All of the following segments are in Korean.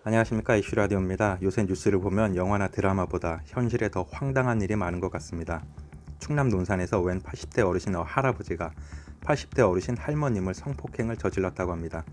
안녕하십니까, 이슈라디오입니다. 요새 뉴스를 보면 영화나 드라마보다 현실에 더 황당한 일이 많은 것 같습니다. 충남 논산에서 웬 80대 어르신 할아버지가 80대 어르신 할머님을 성폭행을 저질렀다고 합니다.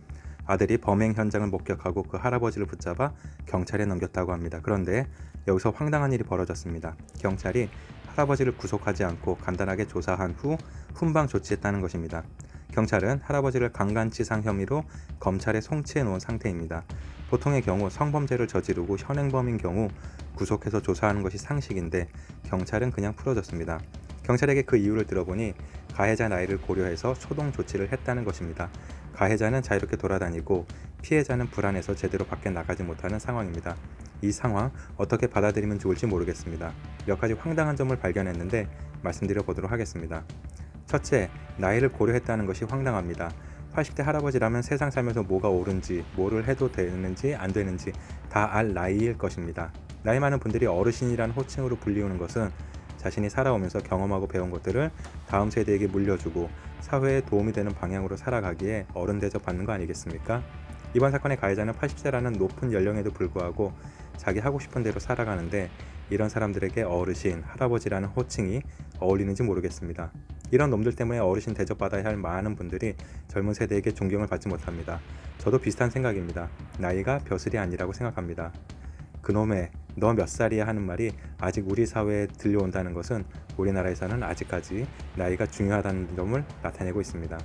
아들이 범행 현장을 목격하고 그 할아버지를 붙잡아 경찰에 넘겼다고 합니다. 그런데 여기서 황당한 일이 벌어졌습니다. 경찰이 할아버지를 구속하지 않고 간단하게 조사한 후 훈방 조치했다는 것입니다. 경찰은 할아버지를 강간치상 혐의로 검찰에 송치해 놓은 상태입니다. 보통의 경우 성범죄를 저지르고 현행범인 경우 구속해서 조사하는 것이 상식인데 경찰은 그냥 풀어줬습니다. 경찰에게 그 이유를 들어보니 가해자 나이를 고려해서 초동 조치를 했다는 것입니다. 가해자는 자유롭게 돌아다니고 피해자는 불안해서 제대로 밖에 나가지 못하는 상황입니다. 이 상황 어떻게 받아들이면 좋을지 모르겠습니다. 몇 가지 황당한 점을 발견했는데 말씀드려 보도록 하겠습니다. 첫째, 나이를 고려했다는 것이 황당합니다. 80대 할아버지라면 세상 살면서 뭐가 옳은지, 뭐를 해도 되는지 안 되는지 다 알 나이일 것입니다. 나이 많은 분들이 어르신이라는 호칭으로 불리우는 것은 자신이 살아오면서 경험하고 배운 것들을 다음 세대에게 물려주고 사회에 도움이 되는 방향으로 살아가기에 어른 대접 받는 거 아니겠습니까? 이번 사건의 가해자는 80세라는 높은 연령에도 불구하고 자기 하고 싶은 대로 살아가는데 이런 사람들에게 어르신, 할아버지라는 호칭이 어울리는지 모르겠습니다. 이런 놈들 때문에 어르신 대접받아야 할 많은 분들이 젊은 세대에게 존경을 받지 못합니다. 저도 비슷한 생각입니다. 나이가 벼슬이 아니라고 생각합니다. 그놈의 너 몇 살이야 하는 말이 아직 우리 사회에 들려온다는 것은 우리나라에서는 아직까지 나이가 중요하다는 점을 나타내고 있습니다.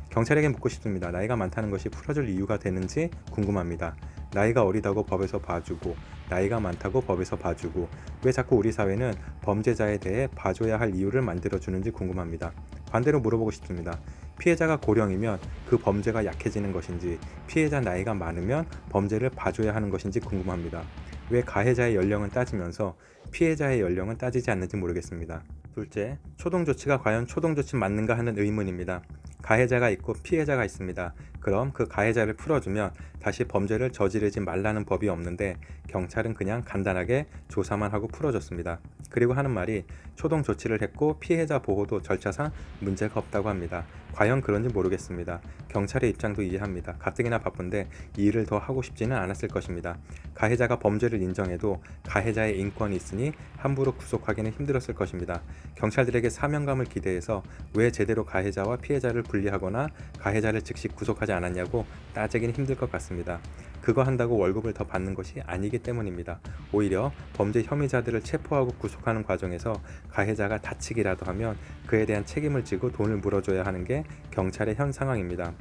경찰에게 묻고 싶습니다. 나이가 많다는 것이 풀어줄 이유가 되는지 궁금합니다. 나이가 어리다고 법에서 봐주고 나이가 많다고 법에서 봐주고 왜 자꾸 우리 사회는 범죄자에 대해 봐줘야 할 이유를 만들어주는지 궁금합니다. 반대로 물어보고 싶습니다. 피해자가 고령이면 그 범죄가 약해지는 것인지 피해자 나이가 많으면 범죄를 봐줘야 하는 것인지 궁금합니다. 왜 가해자의 연령은 따지면서 피해자의 연령은 따지지 않는지 모르겠습니다. 둘째, 초동조치가 과연 초동조치 맞는가 하는 의문입니다. 가해자가 있고 피해자가 있습니다. 그럼 그 가해자를 풀어주면 다시 범죄를 저지르지 말라는 법이 없는데 경찰은 그냥 간단하게 조사만 하고 풀어줬습니다. 그리고 하는 말이 초동 조치를 했고 피해자 보호도 절차상 문제가 없다고 합니다. 과연 그런지 모르겠습니다. 경찰의 입장도 이해합니다. 가뜩이나 바쁜데 이 일을 더 하고 싶지는 않았을 것입니다. 가해자가 범죄를 인정해도 가해자의 인권이 있으니 함부로 구속하기는 힘들었을 것입니다. 경찰들에게 사명감을 기대해서 왜 제대로 가해자와 피해자를 분리하거나 가해자를 즉시 구속하지 않았냐고 따지기는 힘들 것 같습니다. 그거 한다고 월급을 더 받는 것이 아니기 때문입니다. 오히려 범죄 혐의자들을 체포하고 구속하는 과정에서 가해자가 다치기라도 하면 그에 대한 책임을 지고 돈을 물어줘야 하는 게 경찰의 현 상황입니다.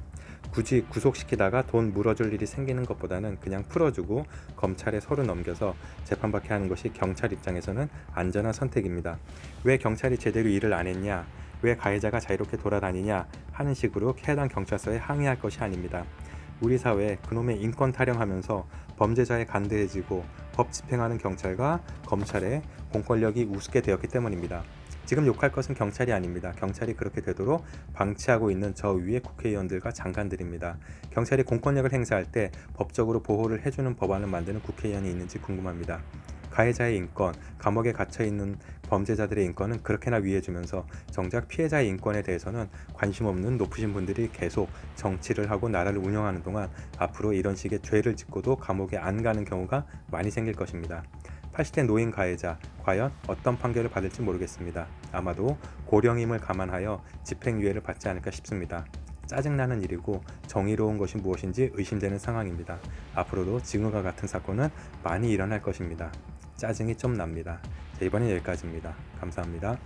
굳이 구속시키다가 돈 물어줄 일이 생기는 것보다는 그냥 풀어주고 검찰에 서류 넘겨서 재판받게 하는 것이 경찰 입장에서는 안전한 선택입니다. 왜 경찰이 제대로 일을 안 했냐, 왜 가해자가 자유롭게 돌아다니냐 하는 식으로 해당 경찰서에 항의할 것이 아닙니다. 우리 사회 그놈의 인권 타령하면서 범죄자에 간대해지고 법 집행하는 경찰과 검찰의 공권력이 우습게 되었기 때문입니다. 지금 욕할 것은 경찰이 아닙니다. 경찰이 그렇게 되도록 방치하고 있는 저 위의 국회의원들과 장관들입니다. 경찰이 공권력을 행사할 때 법적으로 보호를 해주는 법안을 만드는 국회의원이 있는지 궁금합니다. 가해자의 인권, 감옥에 갇혀있는 범죄자들의 인권은 그렇게나 위해주면서 정작 피해자의 인권에 대해서는 관심 없는 높으신 분들이 계속 정치를 하고 나라를 운영하는 동안 앞으로 이런 식의 죄를 짓고도 감옥에 안 가는 경우가 많이 생길 것입니다. 80대 노인 가해자, 과연 어떤 판결을 받을지 모르겠습니다. 아마도 고령임을 감안하여 집행유예를 받지 않을까 싶습니다. 짜증나는 일이고 정의로운 것이 무엇인지 의심되는 상황입니다. 앞으로도 지금과 같은 사건은 많이 일어날 것입니다. 짜증이 좀 납니다. 자, 이번엔 여기까지입니다. 감사합니다.